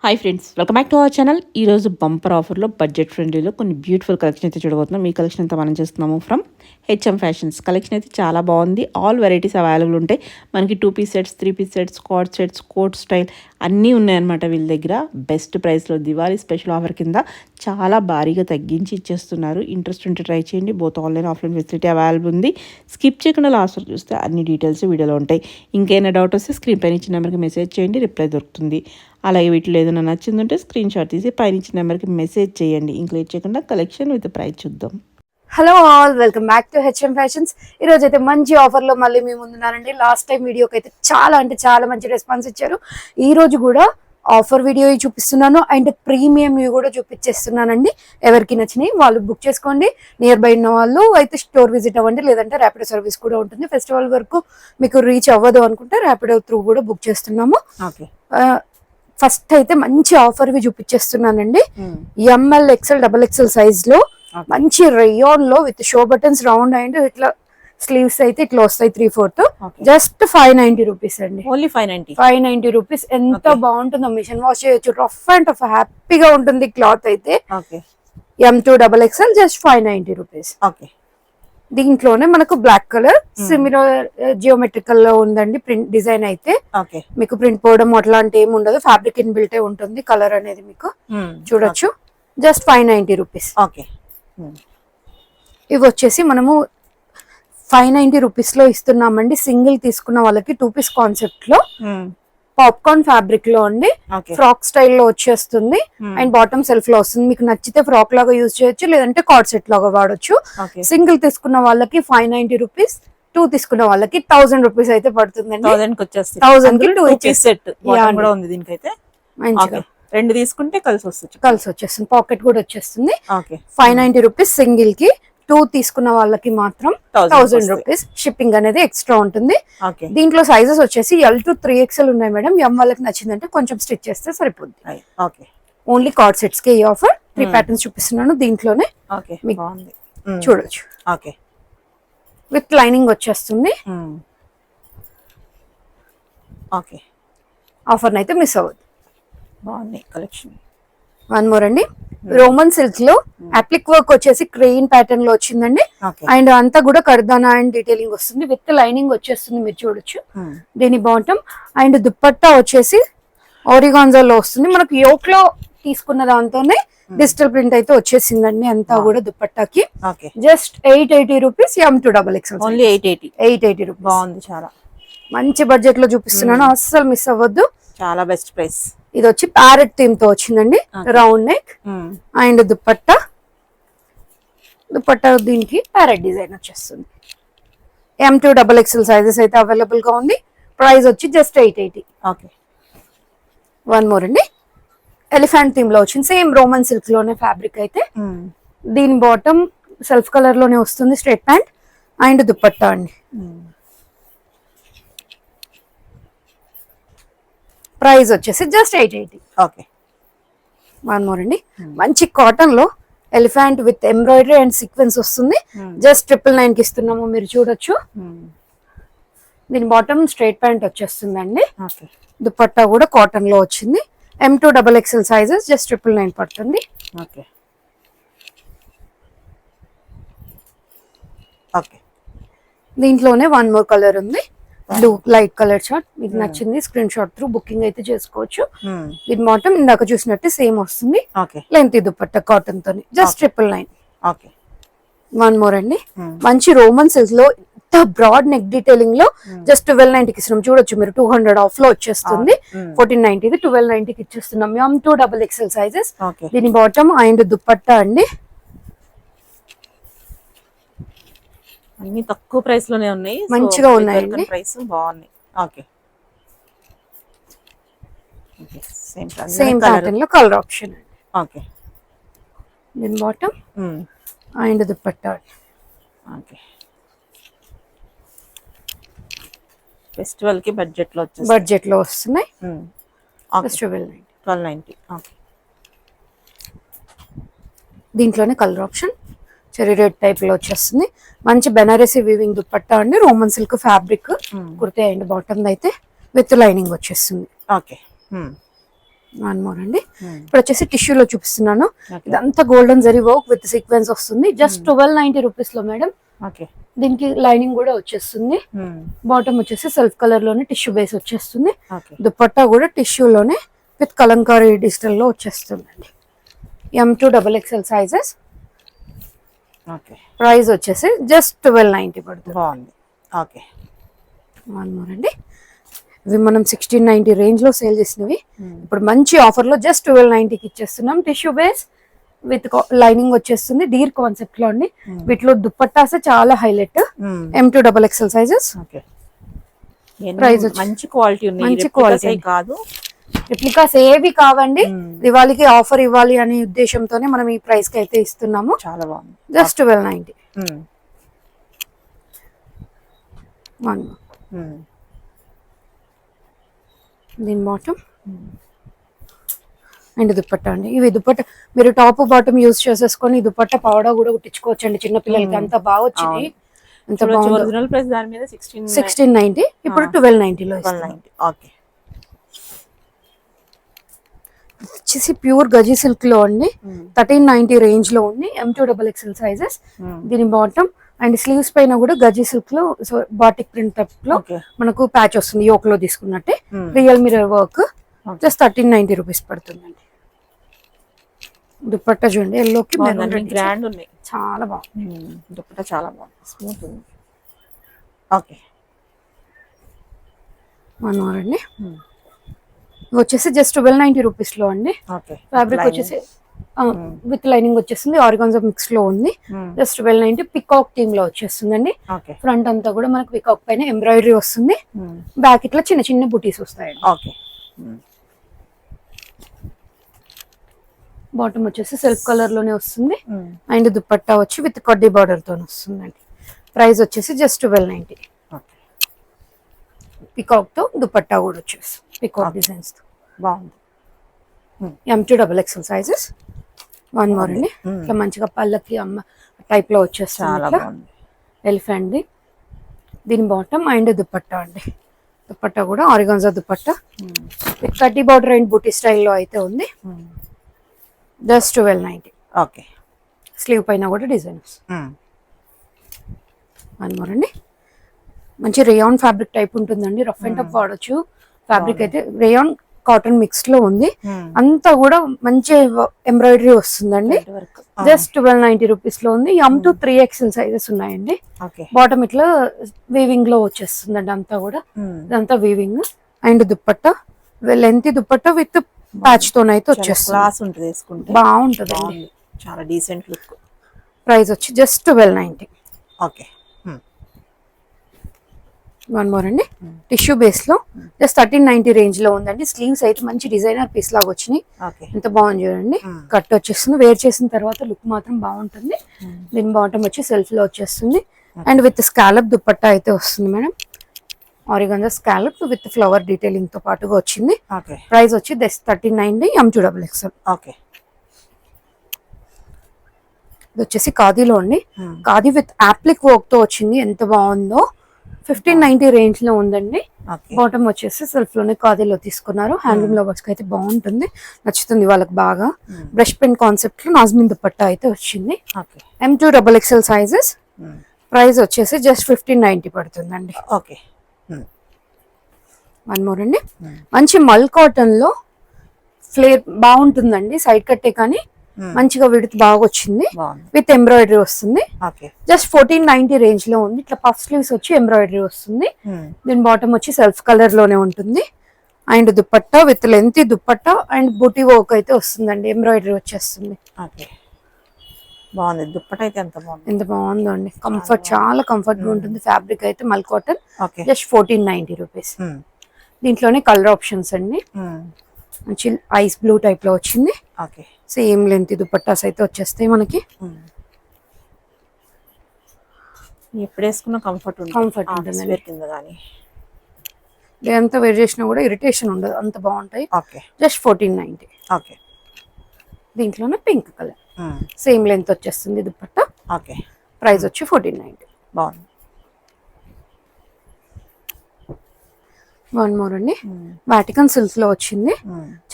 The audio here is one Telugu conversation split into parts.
Hi friends, welcome back to our channel. ఈరోజు బంపర్ ఆఫర్లో బడ్జెట్ ఫ్రెండ్లీలో కొన్ని బ్యూటిఫుల్ కలెక్షన్ అయితే చూడబోతున్నాం. ఈ కలెక్షన్ అంతా మనం చేస్తున్నాము ఫ్రమ్ హెచ్ఎం ఫ్యాషన్స్. కలెక్షన్ అయితే చాలా బాగుంది. ఆల్ వెరైటీస్ అవైలబుల్ ఉంటాయి. మనకి 2 piece sets, 3 piece sets, card sets, coat style అన్నీ ఉన్నాయన్నమాట. వీళ్ళ దగ్గర బెస్ట్ ప్రైస్లో దివాళీ స్పెషల్ ఆఫర్ కింద చాలా భారీగా తగ్గించి ఇచ్చేస్తున్నారు. ఇంట్రెస్ట్ ఉంటే ట్రై చేయండి. Both online offline facility available ఉంది. స్కిప్ చేయకుండా లాస్ట్ వరకు చూస్తే అన్ని డీటెయిల్స్ వీడియోలో ఉంటాయి. ఇంకైనా డౌట్ వస్తే స్క్రీన్ పైన ఇచ్చిన నెంబర్కి మెసేజ్ చేయండి, రిప్లై దొరుకుతుంది. అలాగే వీటిలో ఏదైనా నచ్చిందంటే స్క్రీన్ షాట్ తీసి పైన ఇచ్చిన నెంబర్కి మెసేజ్ చేయండి. ఇంక్లూడ్ చేయకుండా కలెక్షన్ విత్ ప్రైస్ చూద్దాం. Hello all, welcome back to HM fashions. ఈరోజు అయితే మంచి ఆఫర్లో మళ్ళీ మేము ముందున్నారండి. లాస్ట్ టైం వీడియోకి అయితే చాలా మంచి రెస్పాన్స్ ఇచ్చారు. ఈ రోజు కూడా ఆఫర్ వీడియో చూపిస్తున్నాను అండ్ ప్రీమియం కూడా చూపించేస్తున్నానండి. ఎవరికి నచ్చినాయి వాళ్ళు బుక్ చేసుకోండి. నియర్ బై ఉన్న వాళ్ళు అయితే స్టోర్ విజిట్ అవ్వండి, లేదంటే ర్యాపిడో సర్వీస్ కూడా ఉంటుంది. ఫెస్టివల్ వరకు మీకు రీచ్ అవ్వదు అనుకుంటే ర్యాపిడో త్రూ కూడా బుక్ చేస్తున్నాము. ఫస్ట్ అయితే మంచి ఆఫర్ వి చూపించేస్తున్నానండి. ఎంఎల్ ఎక్స్ఎల్ XXL సైజ్ లో మంచి రేయాన్ లో with show buttons round and ఇట్లా స్లీవ్స్ అయితే ఇట్లా వస్తాయి 3/4. జస్ట్ 590 రూపీస్ అండి. Only 590 rupees. ఎంత బాగుంటుందో, మిషన్ వాష్ చేయొచ్చు. రఫ్ అండ్ టఫ్ హ్యాపీగా ఉంటుంది క్లాత్ అయితే. M2 XXL just 590 rupees. దీంట్లోనే మనకు బ్లాక్ కలర్ సిమిలర్ జియోమెట్రికల్ లో ఉందండి. ప్రింట్ డిజైన్ అయితే మీకు ప్రింట్ పోవడం అట్లాంటి ఏమి ఉండదు. ఫ్యాబ్రిక్ ఇన్ బిల్టే ఉంటుంది. కలర్ అనేది మీకు చూడొచ్చు. Just 590 rupees. ఇవి వచ్చేసి మనము 590 రూపీస్ లో ఇస్తున్నామండి. సింగిల్ తీసుకున్న వాళ్ళకి 2 పీస్ కాన్సెప్ట్ లో పాప్కార్న్ ఫ్యాబ్రిక్ లో అండి. ఫ్రాక్ స్టైల్లో వచ్చేస్తుంది అండ్ బాటమ్ సెల్ఫ్ లో వస్తుంది. మీకు నచ్చితే ఫ్రాక్ లాగా యూజ్ చేయొచ్చు, లేదంటే కార్డ్ సెట్ లాగా వాడొచ్చు. సింగిల్ తీసుకున్న వాళ్ళకి 590 రూపీస్, 2 తీసుకున్న వాళ్ళకి 1000 రూపీస్ అయితే పడుతుందండి. 1000 కి 2 సెట్ ఉంది. దీనికైతే మంచిగా 2 తీసుకుంటే కలిసి వచ్చేస్తుంది. పాకెట్ కూడా వచ్చేస్తుంది. 590 రూపీస్ సింగిల్ కి. 2 తీసుకున్న వాళ్ళకి మాత్రం 1000 రూపీస్. షిప్పింగ్ అనేది ఎక్స్ట్రా ఉంటుంది. దీంట్లో సైజెస్ వచ్చేసి L to 3XL ఉన్నాయి మేడం. ఎం వాళ్ళకి నచ్చిందంటే కొంచెం స్టిచ్ చేస్తే సరిపోద్ది. ఓన్లీ కార్డ్ సెట్స్ కి ఈ ఆఫర్. 3 ప్యాటర్న్స్ చూపిస్తున్నాను దీంట్లోనే. చూడొచ్చు. విత్ లైనింగ్ వచ్చేస్తుంది. ఆఫర్ అయితే మిస్ అవ్వద్దు. బాగుంది కలెక్షన్. వన్ మోర్ అండి. రోమన్ సిల్క్ లో అప్లిక్ వర్క్ వచ్చేసి క్రెయిన్ ప్యాటర్న్ లో వచ్చిందండి. అండ్ అంతా కూడా కర్దానా అండ్ డీటెయిలింగ్ వస్తుంది. విత్ లైనింగ్ వచ్చేస్తుంది, మీరు చూడొచ్చు. దీని బాటమ్ అండ్ దుప్పట్టా వచ్చేసి ఆరిగాన్జా లో వస్తుంది. మనకు యోక్ లో తీసుకున్న దాంతోనే డిజిటల్ ప్రింట్ అయితే వచ్చేసిందండి. అంతా కూడా దుప్పట్టాకి just 880 rupees. M2 XXL only 880 rupees. బాగుంది, చాలా మంచి బడ్జెట్ లో చూపిస్తున్నాను, అస్సలు మిస్ అవ్వద్దు. చాలా బెస్ట్ ప్రైస్. ఇది వచ్చి ప్యారెట్ థీమ్ తో వచ్చిందండి. రౌండ్ నెక్ అండ్ దుప్పట్టా దీనికి ప్యారెట్ డిజైన్ వచ్చేస్తుంది. M2 XXL సైజెస్ అయితే అవైలబుల్ గా ఉంది. ప్రైస్ వచ్చి జస్ట్ 880. వన్ మోర్ అండి. ఎలిఫెంట్ థీమ్ లో వచ్చింది. సేమ్ రోమన్ సిల్క్ లోనే ఫ్యాబ్రిక్ అయితే. దీని బాటమ్ సెల్ఫ్ కలర్ లోనే వస్తుంది. స్ట్రైట్ ప్యాంట్ అండ్ దుప్పట్టా అండి. ప్రైస్ వచ్చేసి జస్ట్ 880. వన్ మోర్ అండి. మంచి కాటన్ లో elephant with embroidery and sequence వస్తుంది. జస్ట్ 999 కి ఇస్తున్నాము, మీరు చూడొచ్చు. దీని బాటమ్ స్ట్రైట్ ప్యాంట్ వచ్చేస్తుందండి. దుపట్టా కూడా కాటన్ లో వచ్చింది. M2 XXL సైజెస్ జస్ట్ 999 పడుతుంది. దీంట్లోనే వన్ మోర్ కలర్ ఉంది. Blue light colour short. మీకు నచ్చింది స్క్రీన్ షాట్ త్రూ బుకింగ్ అయితే చేసుకోవచ్చు. దీని బాటమ్ ఇందాక చూసినట్టు సేమ్ వస్తుంది. లెంత్ దుపట్టా కాటన్ తోని జస్ట్ 999. వన్ మోర్ అండి. మంచి రోమన్ సిల్క్ లో ఇంత బ్రాడ్ నెక్ డీటెయిలింగ్ లో జస్ట్ 1290 కి ఇస్తున్నాం. చూడొచ్చు మీరు. 200 ఆఫ్ లో వచ్చేస్తుంది. 1490 1290 కి ఇచ్చేస్తున్నాం. M2 XXL sizes. దీని బాటమ్ అండ్ దుపట్టా అండి. అన్ని తక్కువ ప్రైస్ లోనే ఉన్నాయి, మంచిగా ఉన్నాయండి. ప్రైస్ బాగుంది. సేమ్ ప్యాటర్న్ లో కలర్ ఆప్షన్ అండి. దీని బాటమ్ అండ్ దుపట్టా. ఫెస్టివల్ కి బడ్జెట్ లో వస్తున్నాయి. 1290. దీంట్లోనే colour option cherry red type లో వచ్చేస్తుంది. మంచి బెనారసీ వీవింగ్ దుపట్టా అండి. Roman silk fabric kurte and bottom అయితే విత్ లైనింగ్ వచ్చేస్తుంది. వన్ మోర్ అండి. ఇప్పుడు వచ్చేసి టిష్యూలో చూపిస్తున్నాను. ఇదంతా golden zari work with sequence వస్తుంది. జస్ట్ 1290 రూపీస్ లో మేడం. ఓకే. దీనికి లైనింగ్ కూడా వచ్చేస్తుంది. బాటమ్ వచ్చేసి సెల్ఫ్ కలర్ లోనే టిష్యూ బేస్ వచ్చేస్తుంది. దుపట్టా కూడా టిష్యూలోనే విత్ కలంకారీ డిజిటల్ లో వచ్చేస్తుందండి. M2 XXL sizes. Okay. Price వచ్చేసి జస్ట్ 1290 పడుతుంది. బాగుంది. ఓకే. వన్ మోర్ అండి. ఇవి మనం 1690 రేంజ్ లో సేల్ చేసినవి ఇప్పుడు మంచి ఆఫర్ లో జస్ట్ 1290కి ఇచ్చేస్తున్నాం. టిష్యూ బేస్ విత్ లైనింగ్ వచ్చేస్తుంది. డీర్ కాన్సెప్ట్ లో అండి. వీటిలో దుపట్టాసే చాలా highlight. M2 XXL sizes. Price మంచి క్వాలిటీ ఉన్నాయి. మంచి క్వాలిటీ కాదు, రిప్లికాస్ ఏవి కావండి. దివాళీకి ఆఫర్ ఇవ్వాలి అనే ఉద్దేశంతోనే మనం ఈ ప్రైస్ కి అయితే ఇస్తున్నాము. చాలా బాగుంది. జస్ట్ 1290. వన్ దీని బాటమ్ అండ్ దుపట్టా అండి. ఇవి దుపట్టా మీరు టాప్ బాటమ్ యూజ్ చేసేసుకొని దుపట్టా పౌడా కూడా కుట్టించుకోవచ్చు అండి. చిన్న పిల్లలకి అంత బాగా వచ్చింది. ఎంత బాగుంది. ఒరిజినల్ ప్రైస్ దాని మీద 1690, ఇప్పుడు 1290 లో ఓకే. వచ్చేసి ప్యూర్ గజీ సిల్క్ లో అండి. 1390 రేంజ్ లో ఉంది. M2 XXL sizes. దీని బాటమ్ అండ్ స్లీవ్స్ పైన కూడా గజీ సిల్క్ లో బాటిక్ ప్రింట్ టైప్ లో మనకు ప్యాచ్ వస్తుంది. యోక్ లో తీసుకున్నట్టే real mirror work. Just 1390 rupees పడుతుందండి. దుపట్టా చూడండి, ఎల్లోకి గ్రాండ్ ఉన్నాయి. చాలా బాగుంది. దుపట్టా చాలా బాగుంది, స్మూత్ ఉంది. ఓకే. వన్ మోర్ అండి. వచ్చేసి జస్ట్ 1290 రూపీస్ లో అండి. ఫ్యాబ్రిక్ వచ్చేసి విత్ లైనింగ్ వచ్చేస్తుంది. ఆర్గాన్జా మిక్స్ లో ఉంది. జస్ట్ 1290. పికాక్ థీమ్ లో వచ్చేస్తుందండి. ఫ్రంట్ అంతా కూడా మనకు పికాక్ పైన ఎంబ్రాయిడరీ వస్తుంది. బ్యాక్ ఇట్లా చిన్న చిన్న బుటీస్ వస్తాయండి. బాటమ్ వచ్చేసి సెల్ఫ్ కలర్ లోనే వస్తుంది. అండ్ దుపట్టా వచ్చి విత్ కడ్డీ బార్డర్ తో వస్తుందండి. ప్రైస్ వచ్చేసి జస్ట్ 1290. పికాక్ తో దుపట్టా కూడా వచ్చేసి పికాక్ డిజైన్స్ తో బాగుంది. M2 XXL sizes. One more అండి. ఇట్లా మంచిగా పళ్ళకి అమ్మ టైప్ లో వచ్చేస్తుంది. Elephant the. దీని బాటమ్ అండ్ దుపట్టా అండి. దుపట్టా కూడా ఆర్గాన్జా దుపట్టా విత్ కడ్డీ బార్డర్ అండ్ బూటీ స్టైల్లో అయితే ఉంది. జస్ట్ 1290. ఓకే. స్లీవ్ పైన కూడా డిజైన్స్. వన్ మోర్ అండి. మంచి రేయాన్ ఫ్యాబ్రిక్ టైప్ ఉంటుందండి. రఫ్ అండ్ టఫ్ వాడచ్చు. ఫ్యాబ్రిక్ అయితే రేయాన్ కాటన్ మిక్స్ లో ఉంది. అంతా కూడా మంచి ఎంబ్రాయిడరీ వస్తుందండి. జస్ట్ 1290 రూపీస్ లో ఉంది. M2 3XL సైజెస్ ఉన్నాయండి. బాటమ్ ఇట్లా వీవింగ్ లో వచ్చేస్తుందండి. అంతా కూడా ఇదంతా weaving. And dupatta length dupatta with patch తోనైతే వచ్చేస్తుంది. బాగుంటుంది, చాలా డీసెంట్ లుక్. ప్రైస్ వచ్చి జస్ట్ 1290. ఓకే. వన్ మోర్ అండి. టిష్యూ బేస్ లో జస్ట్ 1390 రేంజ్ లో ఉందండి. స్లీవ్స్ అయితే మంచి డిజైనర్ పీస్ లాగా వచ్చినాయి. ఎంత బాగుంది చూడండి. కట్ వచ్చేస్తుంది. వేర్ చేసిన తర్వాత లుక్ మాత్రం బాగుంటుంది. దీని బాటమ్ వచ్చి సెల్ఫ్ లో వచ్చేస్తుంది. అండ్ విత్ స్కాలప్ దుపట్టా అయితే వస్తుంది madam. Organza scallop with flower detailing తో పాటుగా వచ్చింది. ప్రైస్ వచ్చి 1390. M2 XXL. ఓకే. ఇది వచ్చేసి ఖాదీలో అండి. ఖాదీ విత్ యాప్లిక్ వర్క్ తో వచ్చింది. ఎంత బాగుందో. 1590 రేంజ్ లో ఉందండి. బాటమ్ వచ్చేసి సెల్ఫ్ లోనే ఖాదీలో తీసుకున్నారు. హ్యాండ్లూమ్ లవర్స్ కి అయితే బాగుంటుంది, నచ్చుతుంది వాళ్ళకి బాగా. బ్రష్ పెన్ కాన్సెప్ట్ లో నాజ్మిన్ దుపట్టా అయితే వచ్చింది. M2 XXL sizes. ప్రైస్ వచ్చేసి జస్ట్ 1590 పడుతుందండి. ఓకే. వన్ మోర్ అండి. మంచి మల్ కాటన్ లో ఫ్లేర్ బాగుంటుందండి. సైడ్ కట్టే కానీ మంచిగా విడత్ బాగా వచ్చింది. విత్ ఎంబ్రాయిడరీ వస్తుంది. జస్ట్ 1490 రేంజ్ లో ఉంది. ఇట్లా పఫ్ స్లీవ్స్ వచ్చి ఎంబ్రాయిడరీ వస్తుంది. దీని బాటమ్ వచ్చి సెల్ఫ్ కలర్ లోనే ఉంటుంది. And dupatta with length dupatta and booti work అయితే వస్తుందండి. ఎంబ్రాయిడరీ వచ్చేస్తుంది. బాగుంది. దుపట్టా అయితే ఎంత బాగుందో అండి. కంఫర్ట్ చాలా కంఫర్ట్ గా ఉంటుంది. ఫ్యాబ్రిక్ అయితే మల్ కాటన్. Just 1490 rupees. దీంట్లోనే కలర్ ఆప్షన్స్ అండి. మంచి ఐస్ బ్లూ టైప్ లో వచ్చింది. సేమ్ లెంత్ దుపట్టాస్ అయితే వచ్చేస్తాయి మనకి. ఎప్పుడు వేసుకున్నా కంఫర్ట్ ఉంటుంది. ఎంత వేర్ చేసినా కూడా ఇరిటేషన్ ఉండదు, అంత బాగుంటాయి. జస్ట్ 1490. దీంట్లోనే పింక్ కలర్ సేమ్ లెంత్ వచ్చేస్తుంది దుపట్టా. ప్రైస్ వచ్చి 1490. బాగుంది. వన్ మోర్ అండి, వాటికన్ సిల్క్ లో వచ్చింది,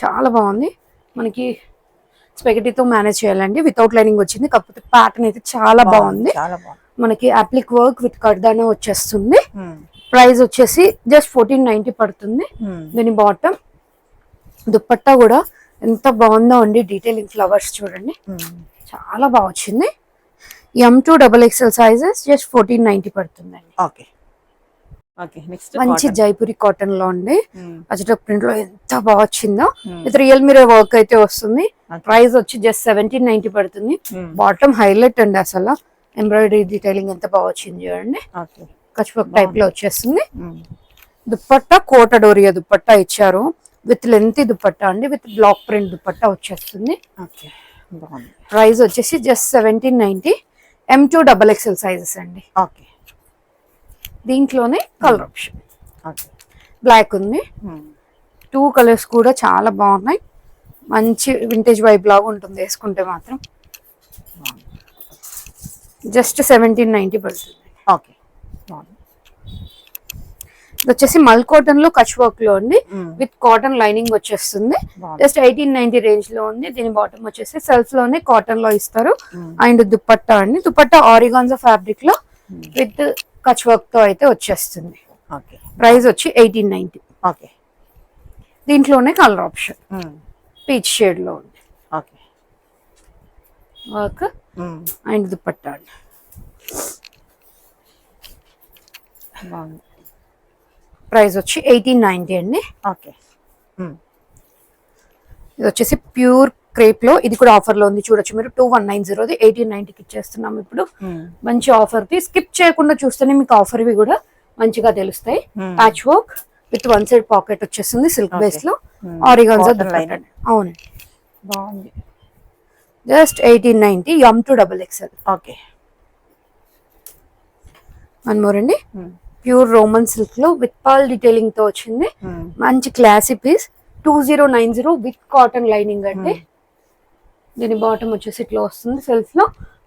చాలా బాగుంది. మనకి స్పెగటీతో మేనేజ్ చేయాలండి, వితౌట్ లైనింగ్ వచ్చింది, కాకపోతే ప్యాటర్న్ అయితే చాలా బాగుంది. మనకి అప్లిక్ వర్క్ విత్ కర్దానా వచ్చేస్తుంది. ప్రైస్ వచ్చేసి జస్ట్ 1490 పడుతుంది. దీని బాటమ్ దుపట్టా కూడా ఎంత బాగుందో అండి, డీటెయిలింగ్ ఫ్లవర్స్ చూడండి, చాలా బాగా వచ్చింది. M2XXL సైజెస్ జస్ట్ 1490 పడుతుందండి. Okay okay. నెక్స్ట్ మంచి జైపూరి కాటన్ లో అండి, అజటక్ ప్రింట్ లో ఎంత బాగా వచ్చిందో. విత్ రియల్ మిర్రర్ వర్క్ అయితే వస్తుంది. ప్రైస్ వచ్చి జస్ట్ 1790 పడుతుంది. బాటమ్ హైలైట్ అండి, అసలు ఎంబ్రాయిడరీ డీటెయిలింగ్ ఎంత బాగా వచ్చింది చూడండి, కచ్ వర్క్ టైప్ లో వచ్చేస్తుంది. దుపట్టా కోట డోరియా దుపట్టా ఇచ్చారు, విత్ లెంత్ దుపట్టా అండి, విత్ బ్లాక్ ప్రింట్ దుపట్టా వచ్చేస్తుంది. ప్రైస్ వచ్చేసి జస్ట్ 1790. M2XXL సైజెస్ అండి. ఓకే. దీంట్లోనే కలర్ ఆప్షన్ బ్లాక్ ఉంది. 2 కలర్స్ కూడా చాలా బాగున్నాయి, మంచి వింటేజ్ వైబ్ లాగా ఉంటుంది వేసుకుంటే మాత్రం. జస్ట్ 1790 పడుతుంది. ఓకే. ఇది వచ్చేసి మల్ కాటన్ లో కచ్ వర్క్ లో ఉంది, విత్ కాటన్ లైనింగ్ వచ్చేస్తుంది. జస్ట్ 1890 రేంజ్ లో ఉంది. దీని బాటమ్ వచ్చేసి సెల్ఫ్ లోనే కాటన్ లో ఇస్తారు. అండ్ దుపట్టా అండి, దుపట్టా ఆరిగాన్జా ఫ్యాబ్రిక్ లో విత్ కచ్ వర్క్ తో అయితే వచ్చేస్తుంది. ప్రైస్ వచ్చి 1890. దీంట్లోనే కలర్ ఆప్షన్ పీచ్ షేడ్ లో ఉంది వర్క్ అండ్ దుపట్టా అండి. ప్రైస్ వచ్చి 1890 అండి. ఇది వచ్చేసి ప్యూర్ క్రేప్ లో, ఇది కూడా ఆఫర్ లో ఉంది చూడొచ్చు మీరు. 2190 1890కి ఇచ్చేస్తున్నాం ఇప్పుడు. మంచి ఆఫర్ కి స్కిప్ చేయకుండా చూస్తేనే మీకు ఆఫర్ వి కూడా మంచిగా తెలుస్తాయి. Patch work with one side pocket వచ్చేస్తుంది, సిల్క్ బేస్ లో ఆరిగాన్జా దుపట్టా. అవునండి, బాగుంది. Just 1890. M2XXL. Okay. One more అండి, ప్యూర్ రోమన్ సిల్క్ లో విత్ పర్ల్ డీటెయిలింగ్ తో వచ్చింది, మంచి classy piece. 2090 with cotton lining అండి. దీని బాటమ్ వచ్చేసి ఇట్లా వస్తుంది సెల్ఫ్ లో,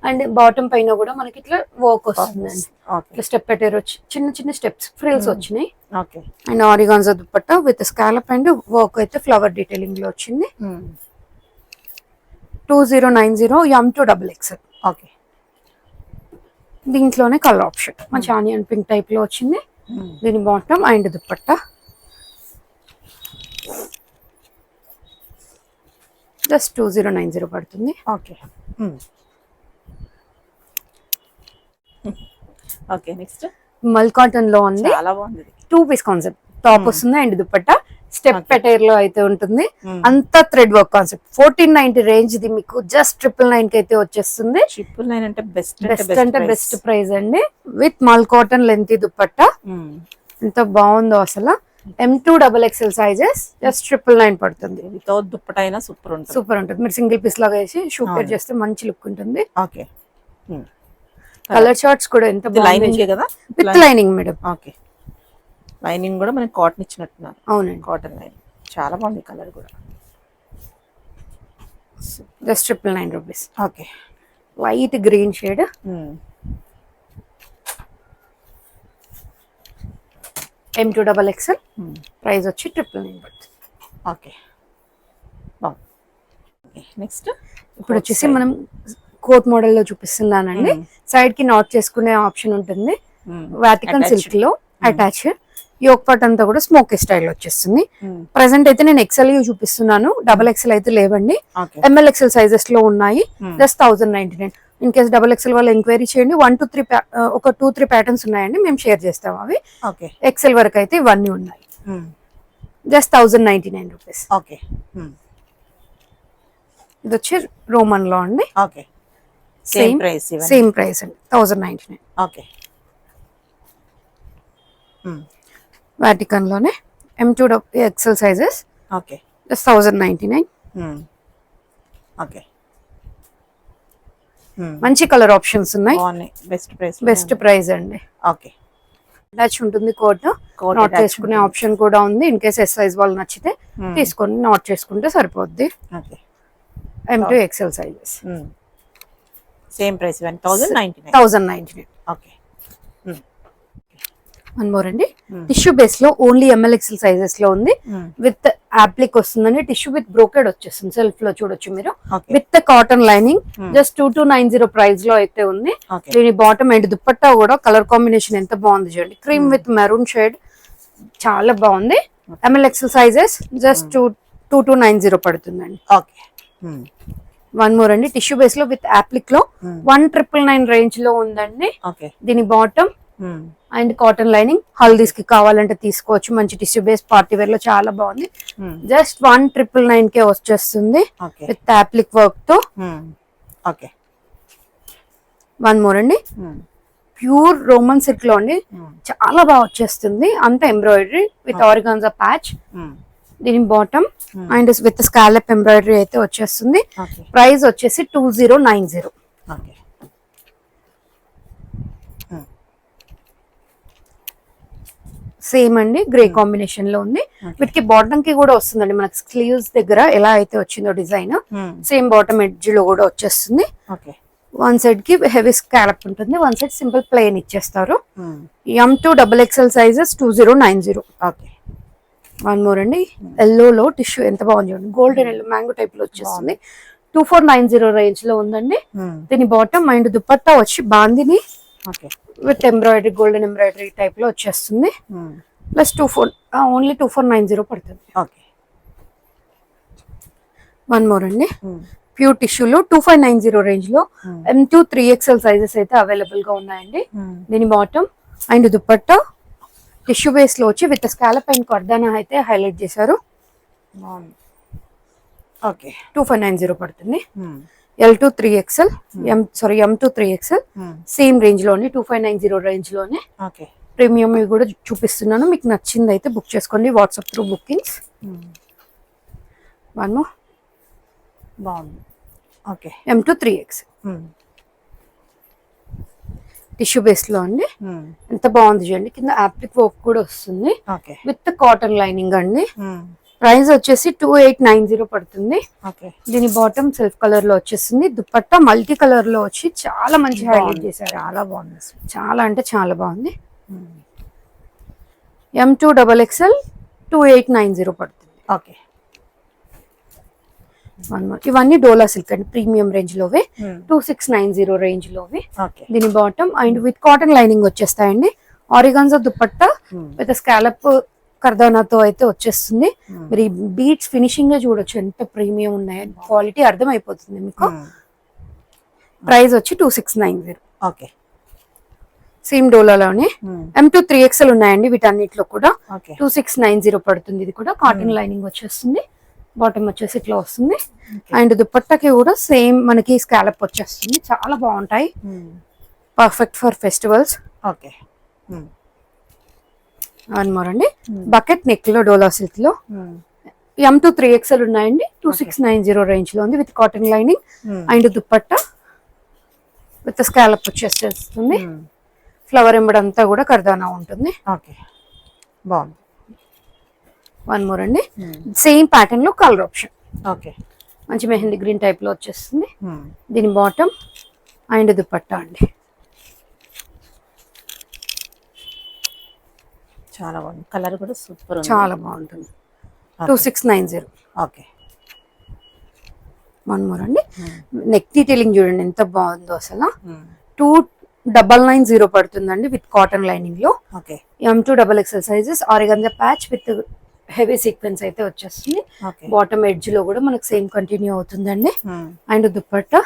అండ్ బాటమ్ పైన కూడా మనకి ఇట్లా వర్క్ వస్తుంది అండి. ఇట్లా స్టెప్ పెట్టారు, వచ్చి చిన్న చిన్న స్టెప్స్ ఫ్రిల్స్ వచ్చినాయి. And organza dupatta with scallop and work అయితే ఫ్లవర్ డీటెయిలింగ్ లో వచ్చింది. 2090 M2XXL. ఓకే. దీంట్లోనే కలర్ ఆప్షన్ మంచి ఆనియన్ పింక్ టైప్ లో వచ్చింది. దీని బాటమ్ అండ్ దుపట్టా జస్ట్ 2090 పడుతుంది. Okay. Okay. Next mul cotton లో ఉంది, చాలా బాగుంది. 2 పీస్ కాన్సెప్ట్ టాప్ వస్తుంది అండ్ దుపట్టా స్టెప్ పెటైర్ లో అయితే ఉంటుంది. అంతా థ్రెడ్ వర్క్ కాన్సెప్ట్. 1490 రేంజ్ ఇది మీకు జస్ట్ 999 కి అయితే వచ్చేస్తుంది. 999 అంటే బెస్ట్ అంటే బెస్ట్ ప్రైస్ అండి, విత్ మల్ కాటన్ లెంత్ దుపట్టా. ఎంత బాగుందో అసలు. M2XXL సైజెస్ జస్ట్ 999 పడుతుంది. వితౌట్ దుప్పట అయినా సూపర్ ఉంటుంది. సూపర్ ఉంటుంది. మీరు సింగిల్ పీస్ లాగా వేసి షూట్ పేర్ చేస్తే మంచి లుక్ ఉంటుంది. ఓకే. కలర్ చార్ట్స్ కూడా ఎంత లైనింగ్ కదా, with lining madam. Okay. Lining కూడా మనకి కాటన్ ఇచ్చినట్టున్నారు. అవునండి, కాటన్ లైనింగ్ చాలా బాగుంది. కలర్ కూడా just 999 rupees. Okay. White green shade. M2XXL. Price వచ్చి 999 పడుతుంది. ఓకే. నెక్స్ట్ ఇప్పుడు వచ్చేసి మనం కోట్ మోడల్ లో చూపిస్తున్నానండి. సైడ్ కి నాట్ చేసుకునే ఆప్షన్ ఉంటుంది. వాటికన్ సిల్క్ లో అటాచ్. యోక్ పార్ట్ అంతా కూడా స్మోకీ స్టైల్ వచ్చేస్తుంది. ప్రెసెంట్ అయితే నేను XL చూపిస్తున్నాను, XXL అయితే లేవండి. MLXL సైజెస్ లో ఉన్నాయి. జస్ట్ 1099. ఇన్ కేస్ XXL వాళ్ళు ఎంక్వైరీ చేయండి. 1 to 3 ఒక 2-3 ప్యాటర్న్స్ ఉన్నాయండి, మేము షేర్ చేస్తాం అవి. XL వరకు అయితే ఇవన్నీ ఉన్నాయి. Just 1099 rupees. ఓకే. ఇది వచ్చి రోమన్ లో అండి. ఓకే. సేమ్ ప్రైస్ అండి, 1099. ఓకే. వాటికన్ లోనే M2XL sizes. Okay. Just 1099. Okay. మంచి కలర్ ఆప్షన్స్ ఉన్నాయి. బెస్ట్ ప్రైస్ అండి. ఓకే. అటాచ్ ఉంటుంది కోట్. నాట్ చేసుకునే ఆప్షన్ కూడా ఉంది. ఇన్ కేస్ ఎస్ సైజ్ వాళ్ళు నచ్చితే తీసుకొని నాట్ చేసుకుంటే సరిపోద్ది. M2XL sizes. Same price 1099. Okay. One more అండి, టిష్యూ బేస్ లో ఓన్లీ ML XL సైజెస్ లో ఉంది. విత్ యాప్లిక్ వస్తుందండి. టిష్యూ విత్ బ్రోకెడ్ వచ్చేస్తుంది. సెల్ఫ్ లో చూడొచ్చు మీరు. With cotton lining. Just 2290 price లో అయితే ఉంది. దీని బాటమ్ అండ్ దుపట్టా కూడా కలర్ కాంబినేషన్ ఎంత బాగుంది చూడండి. క్రీమ్ విత్ మెరూన్ షేడ్, చాలా బాగుంది. ML XL సైజెస్ జస్ట్ 2290 పడుతుందండి. వన్ మోర్ అండి, టిష్యూ బేస్ లో విత్ యాప్లిక్ లో 1999 రేంజ్ లో ఉందండి. దీని బాటమ్ అండ్ కాటన్ లైనింగ్. హల్దీస్ కి కావాలంటే తీసుకోవచ్చు. మంచి టిష్యూ బేస్ పార్టీ వేర్ లో చాలా బాగుంది. జస్ట్ 1999 కే వచ్చేస్తుంది విత్ యాప్లిక్ వర్క్ తో. వన్ మోర్ అండి, ప్యూర్ రోమన్ సిల్క్ లో అండి, చాలా బాగా వచ్చేస్తుంది. అంత ఎంబ్రాయిడరీ విత్ ఆర్గాన్జా ప్యాచ్. దీని bottom and with scallop embroidery అయితే వచ్చేస్తుంది. ప్రైస్ వచ్చేసి 2090. సేమ్ అండి, గ్రే కాంబినేషన్ లో ఉంది. వీటికి బాటమ్ కి కూడా వస్తుందండి. మనకి స్లీవ్స్ దగ్గర ఎలా అయితే వచ్చిందో డిజైన్, సేమ్ బాటమ్ ఎడ్జ్ లో కూడా వచ్చేస్తుంది. వన్ సైడ్ కి హెవీ స్కాలప్ ఉంటుంది, వన్ సైడ్ సింపుల్ ప్లెయిన్ ఇచ్చేస్తారు. M2XXL sizes 2090. వన్ మోర్ అండి, ఎల్లో లో టిష్యూ ఎంత బాగుంది చూడండి. గోల్డెన్ ఎల్లో మ్యాంగో టైప్ లో వచ్చేస్తుంది. 2490 రేంజ్ లో ఉందండి. దీని బాటమ్ అండ్ దుపట్టా వచ్చి bandhani with embroidery, golden embroidery type లో వచ్చేస్తుంది. ప్లస్ ఓన్లీ 2490 పడుతుంది. వన్ మోర్ అండి, ప్యూర్ టిష్యూలో 2590 రేంజ్ లో M2 3XL సైజెస్ అయితే అవైలబుల్ గా ఉన్నాయండి. దీని bottom and dupatta tissue base లో వచ్చి విత్ స్కాలప్ అండ్ కర్దానా అయితే హైలైట్ చేశారు. 2590 పడుతుంది. M2 3XL సేమ్ రేంజ్ లోనే 2590 రేంజ్ లోనే. ప్రీమియం కూడా చూపిస్తున్నాను. మీకు నచ్చింది అయితే బుక్ చేసుకోండి వాట్సాప్ త్రూ బుకింగ్స్. వన్ బాగుంది. M2 3XL టిష్యూ బేస్ లో అండి, ఎంత బాగుంది చూడండి. కింద యాప్లిక్ వర్క్ కూడా వస్తుంది విత్ కాటన్ లైనింగ్ అండి. ప్రైస్ వచ్చేసి 2890 పడుతుంది. దీని బాటమ్ సెల్ఫ్ కలర్ లో వచ్చేస్తుంది. దుపట్టా మల్టీ కలర్ లో వచ్చి చాలా మంచి హైలైట్ చేశారు. చాలా బాగుంది, చాలా అంటే చాలా బాగుంది. M2XXL 2890 పడుతుంది. ఇవన్నీ డోలా సిల్క్ అండి, ప్రీమియం రేంజ్ లోవే. 2690 రేంజ్ లోవి. దీని bottom and with cotton lining వచ్చేస్తాయండి. ఆరిగాన్జా దుపట్టా విత్ స్కాలప్ కర్దానాతో అయితే వచ్చేస్తుంది. మరి బీట్స్ ఫినిషింగ్ గా చూడొచ్చు ఎంత ప్రీమియం ఉన్నాయి. క్వాలిటీ అర్థం అయిపోతుంది మీకు. ప్రైస్ వచ్చి 2690. సేమ్ డోలాలోనే M2 3XL ఉన్నాయండి. వీటన్నిటిలో కూడా 2690 పడుతుంది. ఇది కూడా కాటన్ లైనింగ్ వచ్చేస్తుంది. బాటమ్ వచ్చేసి ఇట్లా వస్తుంది. అండ్ దుపట్టాకి కూడా సేమ్ మనకి స్కాలప్ వచ్చేస్తుంది. చాలా బాగుంటాయి, perfect for festivals. One more అండి, బకెట్ నెక్ లో డోలా సిల్క్ లో M2 3XL ఉన్నాయండి. 2690 రేంజ్ లో ఉంది with cotton lining and dupatta with scallop వచ్చేస్తుంది. ఫ్లవర్ ఎంబడ్ అంతా కూడా కర్దానా ఉంటుంది. బాగుంది. వన్ మోర్ అండి, సేమ్ ప్యాటర్న్ లో కలర్ ఆప్షన్. మంచి మెహందీ గ్రీన్ టైప్ లో వచ్చేస్తుంది. దీని బాటమ్ అండ్ దుపట్టా అండి. చాలా బాగుంది. కలర్ కూడా సూపర్, చాలా బాగుంటుంది. 2690. వన్ మోర్ అండి, నెక్ డీటెయిలింగ్ చూడండి ఎంత బాగుందో అసలు. 2990 పడుతుందండి విత్ కాటన్ లైనింగ్ లో. M2XXL sizes. Organza patch with heavy sequence అయితే వచ్చేస్తుంది. బాటమ్ ఎడ్జ్ లో కూడా మనకు సేమ్ కంటిన్యూ అవుతుందండి. అండ్ దుపట్టా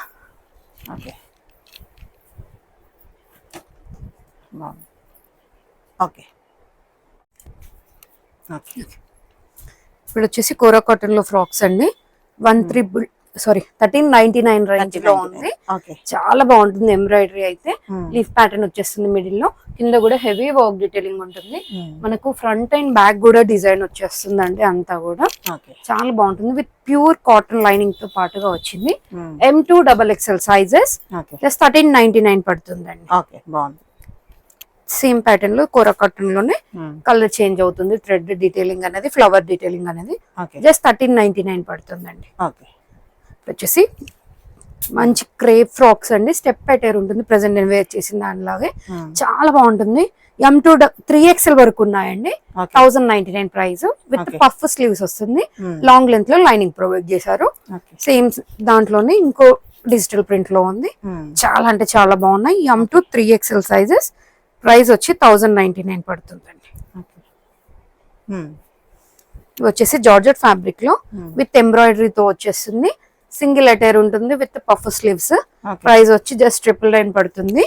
ఇప్పుడు వచ్చేసి కోరా కాటన్ లో ఫ్రాక్స్ అండి. 1399 రేంజ్ లో ఉంది. చాలా బాగుంటుంది. ఎంబ్రాయిడరీ అయితే లీఫ్ ప్యాటర్న్ వచ్చేస్తుంది మిడిల్ లో. కింద కూడా హెవీ వర్క్ డీటెయిలింగ్ ఉంటుంది. మనకు ఫ్రంట్ అండ్ బ్యాక్ కూడా డిజైన్ వచ్చేస్తుంది అండి. అంతా కూడా చాలా బాగుంటుంది. విత్ ప్యూర్ కాటన్ లైనింగ్ తో పాటుగా వచ్చింది. M2XXL సైజెస్ జస్ట్ 1399 పడుతుందండి. సేమ్ ప్యాటర్న్ లో కోరా కాటన్ లోనే కలర్ చేంజ్ అవుతుంది. థ్రెడ్ డీటెయిలింగ్ అనేది, ఫ్లవర్ డీటెయిలింగ్ అనేది జస్ట్ 1399 పడుతుందండి. వచ్చేసి మంచి క్రేప్ ఫ్రాక్స్ అండి, స్టెప్ ప్యాటర్న్ ఉంటుంది. ప్రెసెంట్ నేను వేర్ చేసిన దానిలాగే చాలా బాగుంటుంది. M2 3XL వరకు ఉన్నాయండి. 1099 ప్రైస్ విత్ పఫ్ స్లీవ్స్ వస్తుంది. లాంగ్ లెంత్ లో లైనింగ్ ప్రొవైడ్ చేశారు. సేమ్ దాంట్లోనే ఇంకో డిజిటల్ ప్రింట్ లో ఉంది. చాలా అంటే చాలా బాగున్నాయి. M2 3XL sizes. ప్రైస్ వచ్చి 1099 పడుతుందండి. ఇవి వచ్చేసి జార్జెట్ ఫ్యాబ్రిక్ లో విత్ ఎంబ్రాయిడరీతో వచ్చేస్తుంది. సింగిల్ అటైర్ ఉంటుంది విత్ పఫ్ స్లీవ్స్. ప్రైస్ వచ్చి జస్ట్ 999 పడుతుంది.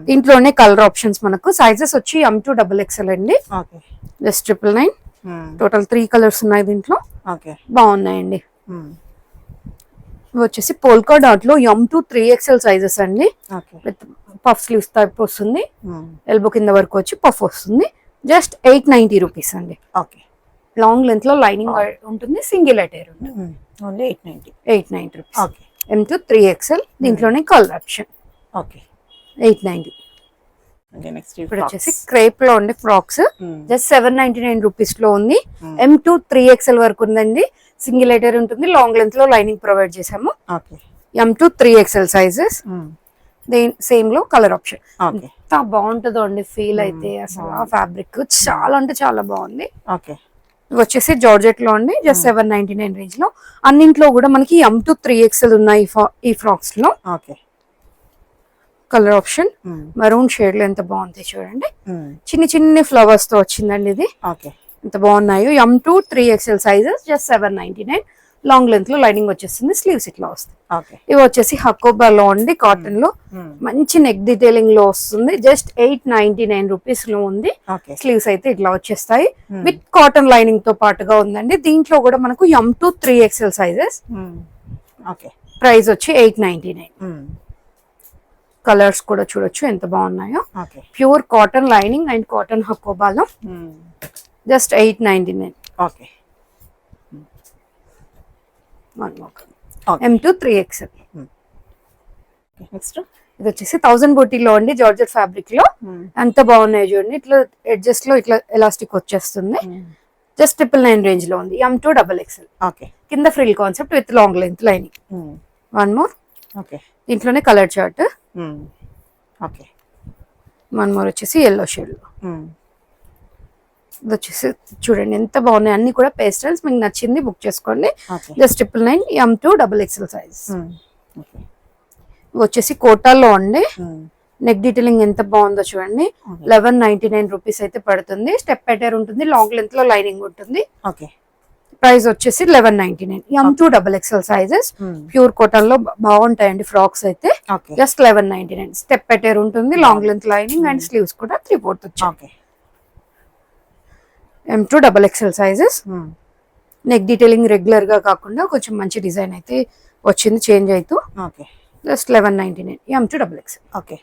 దీంట్లోనే కలర్ ఆప్షన్స్ మనకు సైజెస్ వచ్చి M2 XXL అండి. జస్ట్ 999. టోటల్ 3 కలర్స్ ఉన్నాయి దీంట్లో. బాగున్నాయండి. ఇవి వచ్చేసి పోల్కా డాట్ లో M2 3XL సైజెస్ అండి. విత్ పఫ్ స్లీవ్స్ టైప్ వస్తుంది. ఎల్బో కింద వరకు వచ్చి పఫ్ వస్తుంది. జస్ట్ 890 రూపీస్ అండి. లాంగ్ లెంత్ లో లైనింగ్ ఉంటుంది. సింగిల్ అటైర్ ఉంటుంది. Only 890 rupees. M2 3XL. దీంట్లోనే కలర్ ఆప్షన్. 890. ఇప్పుడు వచ్చేసి క్రేప్ లో ఉండే ఫ్రాక్స్ జస్ట్ 799 రూపీస్ లో ఉంది. M2 3XL వరకు ఉందండి. సింగిల్ అటైర్ ఉంటుంది. లాంగ్ లెంత్ లో లైనింగ్ ప్రొవైడ్ చేసాము. M2 3XL sizes. సేమ్ లో కలర్ ఆప్షన్. ఎంత బాగుంటుందో అండి ఫీల్ అయితే అసలు. ఆ ఫ్యాబ్రిక్ చాలా అంటే చాలా బాగుంది. వచ్చేసి జార్జెట్ లో అండి. జస్ట్ 799 రేంజ్ లో. అన్నింట్లో కూడా మనకి M2 3XL ఉన్నాయి ఈ ఫ్రాక్స్ లో. కలర్ ఆప్షన్ మరూన్ షేడ్ లో ఎంత బాగుంది చూడండి. చిన్ని చిన్ని ఫ్లవర్స్ తో వచ్చిందండి ఇది. ఎంత బాగున్నాయో. M2 3XL sizes. Just 799. Long length లో లైనింగ్ వచ్చేస్తుంది. స్లీవ్స్ ఇట్లా వస్తాయి. ఇవి వచ్చేసి హకోబా లో అండి. కాటన్ లో మంచి నెక్ డీటెయిలింగ్ లో వస్తుంది. జస్ట్ 899 రూపీస్ లో ఉంది. స్లీవ్స్ అయితే ఇట్లా వచ్చేస్తాయి. విత్ కాటన్ లైనింగ్ తో పాటుగా ఉందండి. దీంట్లో కూడా మనకు M2 3XL సైజెస్. ప్రైస్ వచ్చి 899. కలర్స్ కూడా చూడొచ్చు ఎంత బాగున్నాయో. Pure cotton lining and cotton హకోబాలో. జస్ట్ 899. M2 3XL. నెక్స్ట్ ఇది వచ్చేసి 1000 బూటీలో అండి. జార్జెట్ ఫ్యాబ్రిక్ లో ఎంత బాగున్నాయి చూడండి. ఇట్లా ఎడ్జెస్ లో ఇట్లా ఎలాస్టిక్ వచ్చేస్తుంది. జస్ట్ 999 రేంజ్ లో ఉంది. M2 XXL. కింద frill concept with long length lining. One more. దీంట్లోనే కలర్ చార్ట్. వన్ మోర్ వచ్చేసి ఎల్లో షేడ్ లో. ఇది వచ్చేసి చూడండి ఎంత బాగున్నాయి. అన్ని కూడా పేస్టల్స్. మీకు నచ్చింది బుక్ చేసుకోండి. జస్ట్ 999. M2 XXL size. వచ్చేసి కోటాలో అండి. నెక్ డీటెయిలింగ్ ఎంత బాగుందో చూడండి. 1199 రూపీస్ అయితే పడుతుంది. స్టెప్ ప్యాటర్న్ ఉంటుంది. లాంగ్ లెంత్ లో లైనింగ్ ఉంటుంది. ప్రైస్ వచ్చేసి 1199. M2 XXL sizes. Pure cotton లో బాగుంటాయండి ఫ్రాక్స్ అయితే. జస్ట్ 1199. స్టెప్ ప్యాటర్న్ ఉంటుంది. Long length lining and sleeves కూడా 3/4 వచ్చాయి. M2 XXL sizes. Neck detailing regular గా కాకుండా కొంచెం మంచి డిజైన్ అయితే వచ్చింది. చేంజ్ అవుతూ. జస్ట్ 1199. M2 XXL.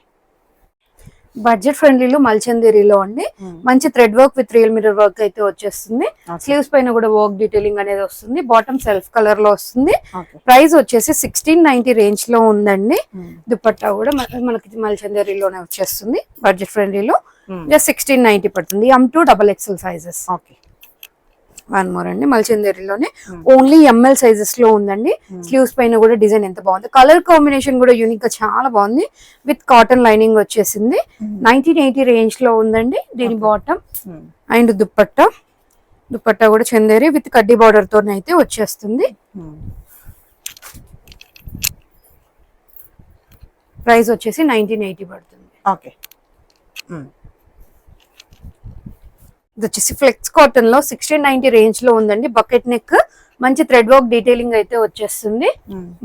బడ్జెట్ ఫ్రెండ్లీలో మల్చందేరిలో అండి. మంచి thread work with real mirror work అయితే వచ్చేస్తుంది. స్లీవ్స్ పైన కూడా వర్క్ డీటెయిలింగ్ అనేది వస్తుంది. బాటమ్ సెల్ఫ్ కలర్ లో వస్తుంది. ప్రైస్ వచ్చేసి 1690 రేంజ్ లో ఉందండి. దుపట్టా కూడా మనకి మల్చందేరిలోనే వచ్చేస్తుంది. బడ్జెట్ ఫ్రెండ్లీలో జస్ట్ 1690 పడుతుంది. M2 XXL sizes. One more అండి. మల్చందేరిలోనే ఓన్లీ ML సైజెస్ లో ఉందండి. స్లీవ్స్ పైన కూడా డిజైన్ ఎంత బాగుంది. కలర్ కాంబినేషన్ కూడా యూనిక్ గా చాలా బాగుంది. విత్ కాటన్ లైనింగ్ వచ్చేసింది. 1980 రేంజ్ లో ఉందండి. దీని బాటమ్ అండ్ దుపట్టా కూడా చందేరి విత్ కడ్డీ బార్డర్ తో అయితే వచ్చేస్తుంది. ప్రైస్ వచ్చేసి 1980 పడుతుంది. ఇది వచ్చేసి ఫ్లెక్స్ కాటన్ లో 1690 రేంజ్ లో ఉందండి. బకెట్ నెక్ మంచి థ్రెడ్ వర్క్ డీటెయిలింగ్ అయితే వచ్చేస్తుంది.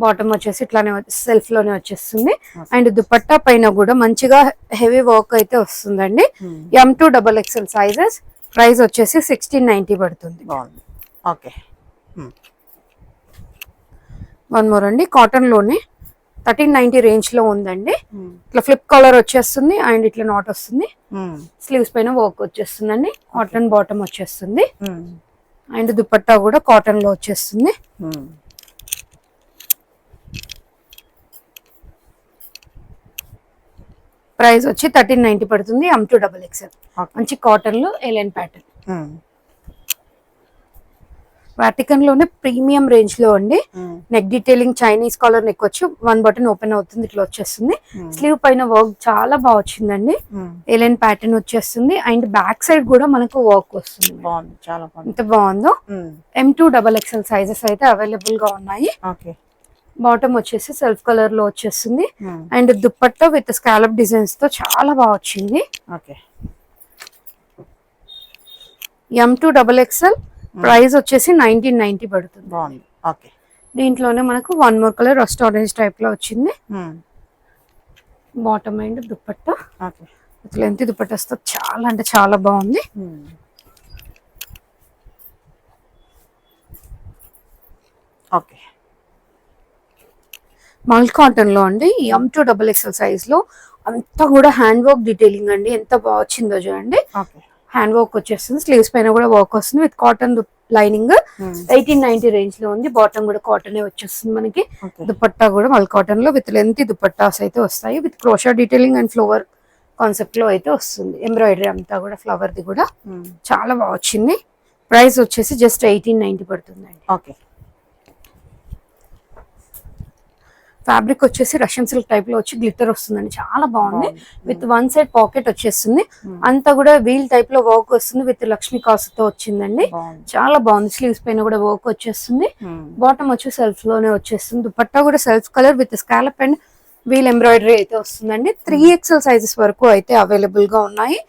బాటమ్ వచ్చేసి ఇట్లానే సెల్ఫ్ లోనే వచ్చేస్తుంది. అండ్ దుపట్టా పైన కూడా మంచిగా హెవీ వర్క్ అయితే వస్తుందండి. M2 XXL sizes. ప్రైస్ వచ్చేసి 1690 పడుతుంది. వన్ మోర్ అండి. కాటన్ లోనే 1390 రేంజ్ లో ఉందండి. ఇట్లా ఫ్లిప్ కలర్ వచ్చేస్తుంది అండ్ ఇట్లా నాట్ వస్తుంది. స్లీవ్స్ పైన వర్క్ వచ్చేస్తుందండి. కాటన్ బాటమ్ వచ్చేస్తుంది. అండ్ దుపట్టా కూడా కాటన్ లో వచ్చేస్తుంది. ప్రైస్ వచ్చి 1390 పడుతుంది. M2 XXL. మంచి కాటన్ లో ఎలెన్ ప్యాటర్న్. వాటికన్ లోనే ప్రీమియం రేంజ్ లో అండి. Neck detailing Chinese collar neck వచ్చి 1 బటన్ ఓపెన్ అవుతుంది, ఇట్లా వచ్చేస్తుంది. స్లీవ్ పైన వర్క్ చాలా బాగా వచ్చిందండి. ఎలైన్ ప్యాటర్న్ వచ్చేస్తుంది అండ్ బ్యాక్ సైడ్ కూడా మనకు వర్క్ వస్తుంది. బాగుంది, చాలా బాగుంది. ఎంత బాగుందో. M2 XXL సైజెస్ అయితే అవైలబుల్ గా ఉన్నాయి. బాటమ్ వచ్చేసి సెల్ఫ్ కలర్ లో వచ్చేస్తుంది and dupatta with scallop designs తో చాలా బాగా వచ్చింది. M2 XXL ప్రైస్ వచ్చేసి 1990 పడుతుంది. బాగుంది. ఓకే, దీంట్లోనే మనకు 1 more colour rust orange type లో వచ్చింది. బాటమ్ అండ్ దుపట్టా లెంత్ దుపట్టాతో చాలా అంటే చాలా బాగుంది. ఓకే, మల్ కాటన్ లో అండి. M2 XXL సైజ్ లో అంతా కూడా హ్యాండ్ వర్క్ డీటెయిలింగ్ అండి. ఎంత బాగా వచ్చిందో చూడండి. హ్యాండ్ వర్క్ వచ్చేస్తుంది, స్లీవ్స్ పైన కూడా వర్క్ వస్తుంది విత్ కాటన్ లైనింగ్. 1890 రేంజ్ లో ఉంది. బాటమ్ కూడా కాటన్ వచ్చేస్తుంది మనకి. దుపట్టా కూడా మల్ కాటన్ లో విత్ లెంత్ దుపట్టాస్ అయితే వస్తాయి with crochet detailing and flower concept లో అయితే వస్తుంది. ఎంబ్రాయిడరీ అంతా కూడా ఫ్లవర్ ది కూడా చాలా బాగా వచ్చింది. ప్రైస్ వచ్చేసి జస్ట్ 1890 పడుతుందండి. ఓకే. ఫ్యాబ్రిక్ వచ్చేసి రష్యన్ సిల్క్ టైప్ లో వచ్చి గ్లిటర్ వస్తుందండి, చాలా బాగుంది. విత్ 1 సైడ్ పాకెట్ వచ్చేస్తుంది, అంతా కూడా వీల్ టైప్ లో వర్క్ వస్తుంది విత్ లక్ష్మీ కాస్ట్ తో వచ్చిందండి. చాలా బాగుంది. స్లీవ్స్ పైన కూడా వర్క్ వచ్చేస్తుంది. బాటమ్ వచ్చి సెల్ఫ్ లోనే వచ్చేస్తుంది. దుపట్టా కూడా self colour with scallop and veil embroidery అయితే వస్తుందండి. 3XL సైజెస్ వరకు అయితే అవైలబుల్ గా ఉన్నాయి.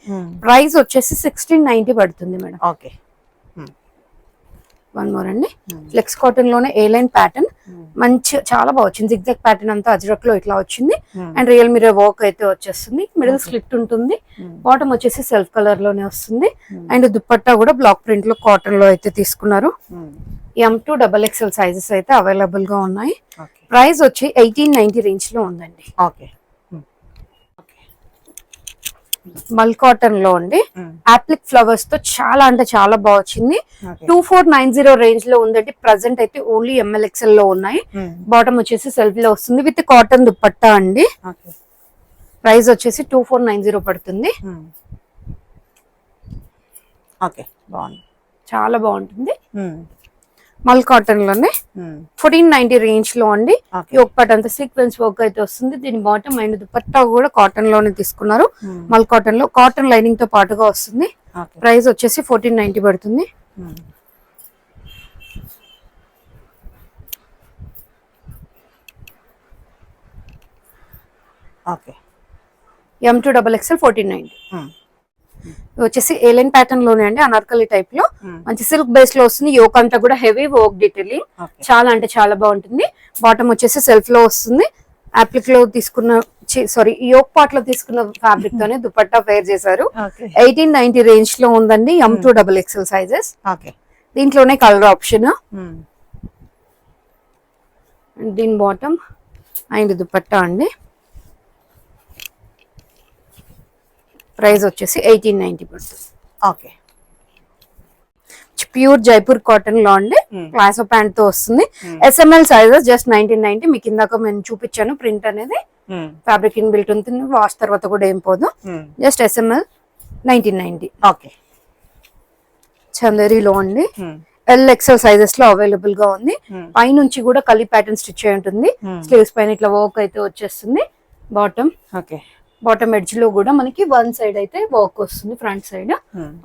ప్రైస్ వచ్చేసి 1690 పడుతుంది మేడం. ఓకే. 1 మోర్ అండి. ఫ్లెక్స్ కాటన్ లోనే ఏ లైన్ ప్యాటర్న్ మంచి చాలా బాగా వచ్చింది. జిగ్జాగ్ ప్యాటర్న్ అంతా అజ్రక్ లో ఇట్లా వచ్చింది అండ్ రియల్ మిర్రర్ వర్క్ అయితే వచ్చేస్తుంది. మిడిల్ స్లిట్ ఉంటుంది. బాటమ్ వచ్చేసి సెల్ఫ్ కలర్ లోనే వస్తుంది అండ్ దుపట్టా కూడా బ్లాక్ ప్రింట్ లో కాటన్ లో అయితే తీసుకున్నారు. M2 XXL సైజెస్ అయితే అవైలబుల్ గా ఉన్నాయి. ప్రైస్ వచ్చి 1890 రేంజ్ లో ఉందండి. ఓకే. మల్ కాటన్ లో అండి. ఆప్లిక్ ఫ్లవర్స్ తో చాలా అంటే చాలా బాగా వచ్చింది. 2490 రేంజ్ లో ఉందండి. ప్రెసెంట్ అయితే ఓన్లీ MLXL లో ఉన్నాయి. బాటమ్ వచ్చేసి సెల్ఫ్ లో వస్తుంది విత్ కాటన్ దుపట్టా అండి. ప్రైస్ వచ్చేసి 2490 పడుతుంది. ఓకే, బాగుంది, చాలా బాగుంటుంది. మల్ కాటన్ లోనే 1490 రేంజ్ లో అండి. యోక్ పార్ట్ అంతా సీక్వెన్స్ వర్క్ అయితే వస్తుంది. దీని బాటమ్ అండ్ దుపట్టా కూడా కాటన్ లోనే తీసుకున్నారు. మల్ కాటన్ లో కాటన్ లైనింగ్ తో పాటుగా వస్తుంది. ప్రైస్ వచ్చేసి 1490 పడుతుంది. ఓకే. M2 XXL 1490 వచ్చేసి ఏలైన్ ప్యాటర్న్ లోనే అండి. అనార్కలి టైప్ లో మంచి సిల్క్ బేస్ లో వస్తుంది. యోక్ అంతా కూడా హెవీ వర్క్ డీటెయిలింగ్ చాలా అంటే చాలా బాగుంటుంది. బాటమ్ వచ్చేసి సెల్ఫ్ లో వస్తుంది. ఆప్లిక్ లో తీసుకున్న యోక్ పార్ట్ లో తీసుకున్న ఫ్యాబ్రిక్ తోనే దుపట్టా పేర్ చేశారు. 1890 రేంజ్ లో ఉందండి. M2 XXL sizes. దీంట్లోనే కలర్ ఆప్షన్. దీని బాటమ్ అండ్ దుపట్టా అండి. ప్రైస్ వచ్చేసి 1890 పడుతుంది. ఓకే. ప్యూర్ జైపూర్ కాటన్ లో అండి. ప్లాసో ప్యాంట్ తో వస్తుంది. SML sizes just 1990. మీకు ఇందాక నేను చూపించాను ప్రింట్ అనేది. ఫ్యాబ్రిక్ ఇన్ బిల్ట్ ఉంటుంది. వాష్ తర్వాత కూడా ఏం పోదు. Just SML 1990. ఓకే. చందేరీలో అండి. LXL సైజెస్ లో అవైలబుల్ గా ఉంది. పైనుంచి కూడా కలీ ప్యాటర్న్ స్టిచ్ అయి ఉంటుంది. స్లీవ్స్ పైన ఇట్లా వర్క్ అయితే వచ్చేస్తుంది. బాటమ్ బాటమ్ ఎడ్జ్ లో కూడా మనకి 1 సైడ్ అయితే వర్క్ వస్తుంది, ఫ్రంట్ సైడ్.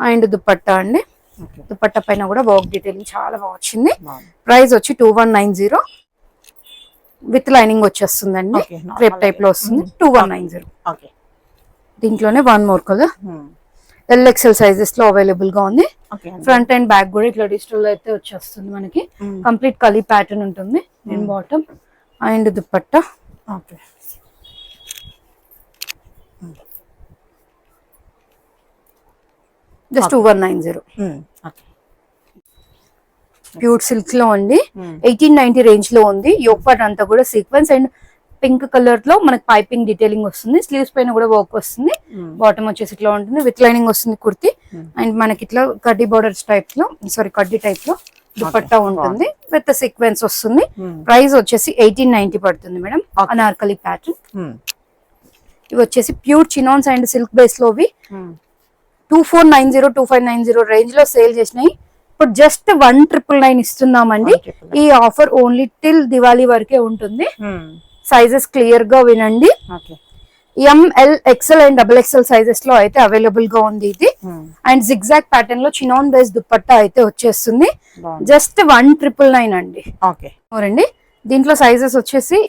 అండ్ దుపట్టా అండి. దుపట్టా పైన కూడా వర్క్ డీటెయిలింగ్ చాలా బాగా వచ్చింది. ప్రైస్ వచ్చి 2190 విత్ లైనింగ్ వచ్చేస్తుందండి. క్రేప్ టైప్ లో వస్తుంది. 2190. దీంట్లోనే 1 మోర్ కలర్ LXL సైజెస్ లో అవైలబుల్ గా ఉంది. ఫ్రంట్ అండ్ బ్యాక్ కూడా ఇట్లా డిజిటల్ లో అయితే వచ్చేస్తుంది మనకి. కంప్లీట్ కలీ ప్యాటర్న్ ఉంటుంది. దీని bottom and dupatta. Just 2190. Pure silk లో అండి. 1890 రేంజ్ లో ఉంది. యోక్ పార్ట్ అంతా కూడా సీక్వెన్స్ అండ్ పింక్ కలర్ లో మనకి పైపింగ్ డీటెయిలింగ్ వస్తుంది. స్లీవ్స్ పైన కూడా వర్క్ వస్తుంది. బాటమ్ వచ్చేసి ఇట్లా ఉంటుంది. విత్ లైనింగ్ వస్తుంది కుర్తి. అండ్ మనకి ఇట్లా కడ్డీ బోర్డర్స్ టైప్ లో కడ్డీ టైప్ లో దుపట్టా ఉంటుంది. విత్ సీక్వెన్స్ వస్తుంది. ప్రైస్ వచ్చేసి 1890 పడుతుంది మేడం. అనార్కలి ప్యాటర్న్. ఇవి వచ్చేసి pure chinons and silk base లోవి 2490 2590 రేంజ్ లో సేల్ చేసినాయి. ఇప్పుడు జస్ట్ 1999 ఇస్తున్నామండి. ఈ ఆఫర్ ఓన్లీ టిల్ దివాళీ వరకే ఉంటుంది. సైజెస్ క్లియర్ గా వినండి. M L XL and XXL sizes లో అయితే అవైలబుల్ గా ఉంది ఇది. అండ్ జిగ్జాగ్ ప్యాటర్న్ లో చినాన్ బేస్ దుపట్టా అయితే వచ్చేస్తుంది. జస్ట్ 1999 అండి. ఓరండి దీంట్లో సైజెస్ వచ్చేసి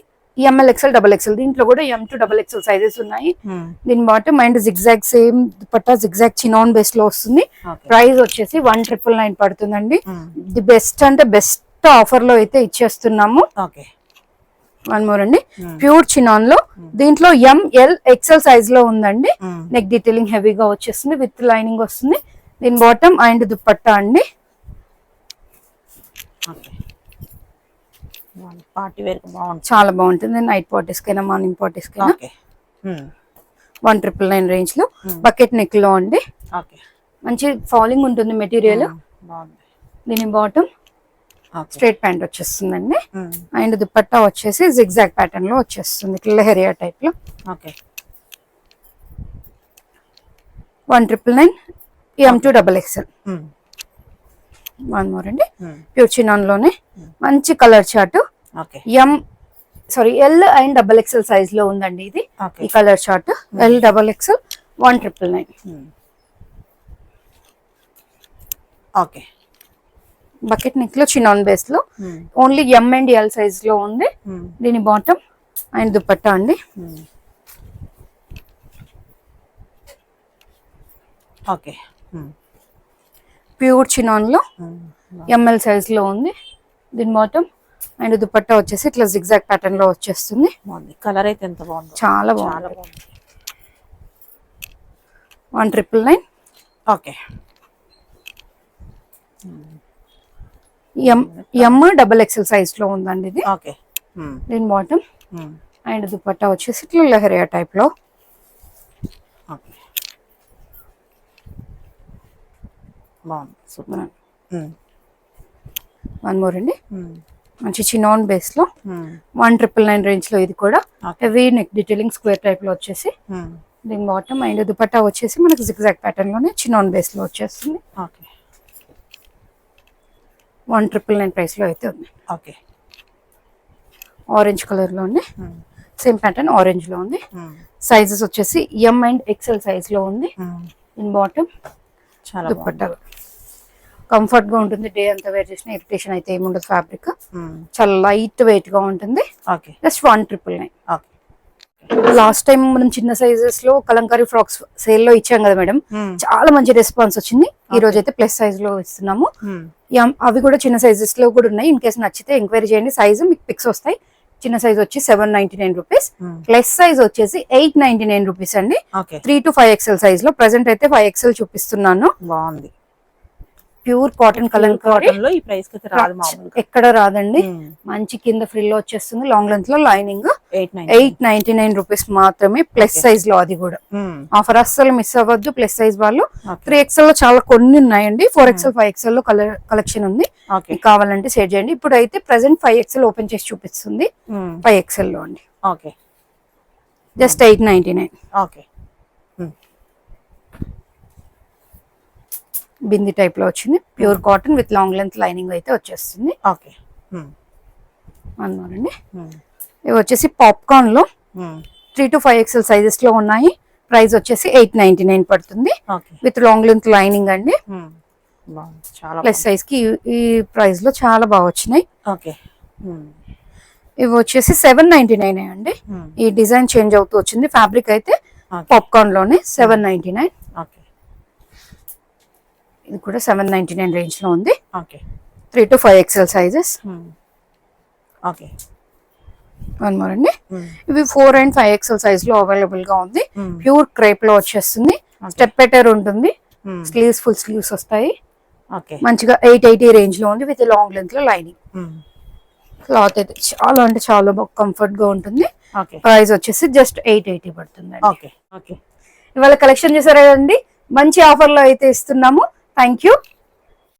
ఎంఎల్ ఎక్సెల్ XXL, దీంట్లో కూడా M2 XXL సైజెస్ ఉన్నాయి. దీని bottom and zigzag same dupatta zigzag chinon base లో వస్తుంది. ప్రైస్ వచ్చేసి 1999 పడుతుందండి. ది బెస్ట్ అంటే బెస్ట్ ఆఫర్ లో అయితే ఇచ్చేస్తున్నాము. వన్ మోర్ అండి, ప్యూర్ చినాన్ లో దీంట్లో ML XL సైజ్ లో ఉందండి. నెక్ డీటెయిలింగ్ హెవీగా వచ్చేస్తుంది, విత్ లైనింగ్ వస్తుంది. దీని బాటమ్ అండ్ దుపట్టా అండి. పార్టీ వేర్ బాగుంటుంది, చాలా బాగుంటుంది. నైట్ పార్టీస్ కైనా మార్నింగ్ పార్టీస్ కైనా. 1999 రేంజ్ లో బకెట్ నెక్ లో అండి. మంచి ఫాలింగ్ ఉంటుంది మెటీరియల్. దీని బాటమ్ స్ట్రైట్ ప్యాంట్ వచ్చేస్తుందండి. అండ్ దుపట్టా వచ్చేసి జిగ్జాగ్ ప్యాటర్న్ లో వచ్చేస్తుంది, లెహరియా టైప్ లో. 1999 M2 XXL. వన్ మోర్ అండి, ప్యూర్ చినాన్ లోనే మంచి colour chart. L and XXL size లో ఉందండి ఇది. ఈ colour chart L XXL 1999. Bucket neck లో చినాన్ బేస్ లో only M and L size లో ఉంది. దీని బాటమ్ అండ్ దుపట్టా అండి. ప్యూర్ చినాన్ లో ML సైజ్ లో ఉంది. దీని బాటమ్ అండ్ దుపట్టా వచ్చేసి ఇట్లా జిగ్జాగ్ ప్యాటర్న్ లో వచ్చేస్తుంది. కలర్ అయితే ఎంత బాగుంది, చాలా బాగుంది. 1999. M XXL సైజ్ లో ఉందండి ఇది. దీని బాటమ్ అండ్ దుపట్టా వచ్చేసి ఇట్లా లెహరియా టైప్ లో. వన్ మోర్ అండి, మంచి చినాన్ బేస్ లో 1999 రేంజ్ లో ఇది కూడా. Heavy neck detailing square type లో వచ్చేసి. దీని బాటమ్ అండ్ దుపట్టా వచ్చేసి మనకి జిగ్జాగ్ ప్యాటర్న్ లోనే చినాన్ బేస్ లో వచ్చేస్తుంది. 1999 ప్రైస్ లో అయితే ఉంది. ఆరెంజ్ కలర్ లో ఉంది, సేమ్ ప్యాటర్న్ ఆరెంజ్ లో ఉంది. సైజెస్ వచ్చేసి M అండ్ XL సైజ్ లో ఉంది. దీని బాటమ్ దుపట్టా కంఫర్ట్ గా ఉంటుంది. డే అంతా వేర్ చేసిన ఇరిటేషన్ అయితే ఏముండదు. ఫ్యాబ్రిక్ చాలా లైట్ వెయిట్ గా ఉంటుంది. జస్ట్ 1999. లాస్ట్ టైం మనం చిన్న సైజెస్ లో కలంకారీ ఫ్రాక్స్ సేల్ లో ఇచ్చాం కదా మేడం, చాలా మంచి రెస్పాన్స్ వచ్చింది. ఈ రోజు అయితే ప్లస్ సైజ్ లో ఇస్తున్నాము. అవి కూడా చిన్న సైజెస్ లో కూడా ఉన్నాయి. ఇన్ కేసు నచ్చితే ఎంక్వైరీ చేయండి. సైజ్ మీకు పిక్స్ వస్తాయి. చిన్న సైజ్ వచ్చి 799 రూపీస్, ప్లస్ సైజ్ వచ్చేసి 899 రూపీస్ అండి. 3 to 5 XL సైజ్ లో ప్రెసెంట్ అయితే 5 XL చూపిస్తున్నాను. బాగుంది. ప్యూర్ కాటన్ కలంకారీ లో ఈ ప్రైస్ కి రాదు, ఎక్కడ రాదండి. మంచి కింద ఫ్రిల్ వచ్చేస్తుంది. లాంగ్ లెంత్ లో లైనింగ్ 899 రూపీస్ మాత్రమే, ప్లస్ సైజ్ లో. అది కూడా ఆఫర్ అస్సలు మిస్ అవ్వద్దు. ప్లస్ సైజ్ వాళ్ళు 3 XL లో చాలా కొన్ని ఉన్నాయండి. 4 XL 5 XL లో కలెక్షన్ ఉంది. కావాలంటే షేర్ చేయండి. ఇప్పుడు అయితే ప్రెసెంట్ 5 XL ఓపెన్ చేసి చూపిస్తుంది. 5 XL లో అండి. జస్ట్ 899. బింది టైప్ లో వచ్చింది. Pure cotton with long length lining అయితే వచ్చేస్తుంది. అన్నారండి. ఇవి వచ్చేసి పాప్కార్న్ లో 3 to 5 XL సైజెస్ లో ఉన్నాయి. ప్రైస్ వచ్చేసి 899 పడుతుంది, విత్ లాంగ్ లెంత్ లైనింగ్ అండి. ప్లస్ సైజ్ కి ఈ ప్రైస్ లో చాలా బాగా వచ్చినాయి. ఇవి వచ్చేసి 799 అండి. ఈ డిజైన్ చేంజ్ అవుతూ వచ్చింది. ఫ్యాబ్రిక్ అయితే పాప్కార్న్ లోనే 799. ఇది కూడా 799 రేంజ్ లో ఉంది. 3 to 5 XL sizes. One more అండి, ఇవి 4 and 5 XL సైజ్ లో అవైలబుల్ గా ఉంది. ప్యూర్ క్రేప్ లో వచ్చేస్తుంది. స్టెప్ పెటర్ ఉంటుంది. స్లీవ్స్ ఫుల్ స్లీవ్స్ వస్తాయి. మంచిగా 880 రేంజ్ లో ఉంది, విత్ లాంగ్ లెంత్ లో లైనింగ్. క్లాత్ అయితే చాలా అంటే చాలా బాగా కంఫర్ట్ గా ఉంటుంది. ప్రైస్ వచ్చేసి జస్ట్ 880 పడుతుంది. ఇవాళ కలెక్షన్ చూసారా అండి, మంచి ఆఫర్ లో అయితే ఇస్తున్నాము. Thank you.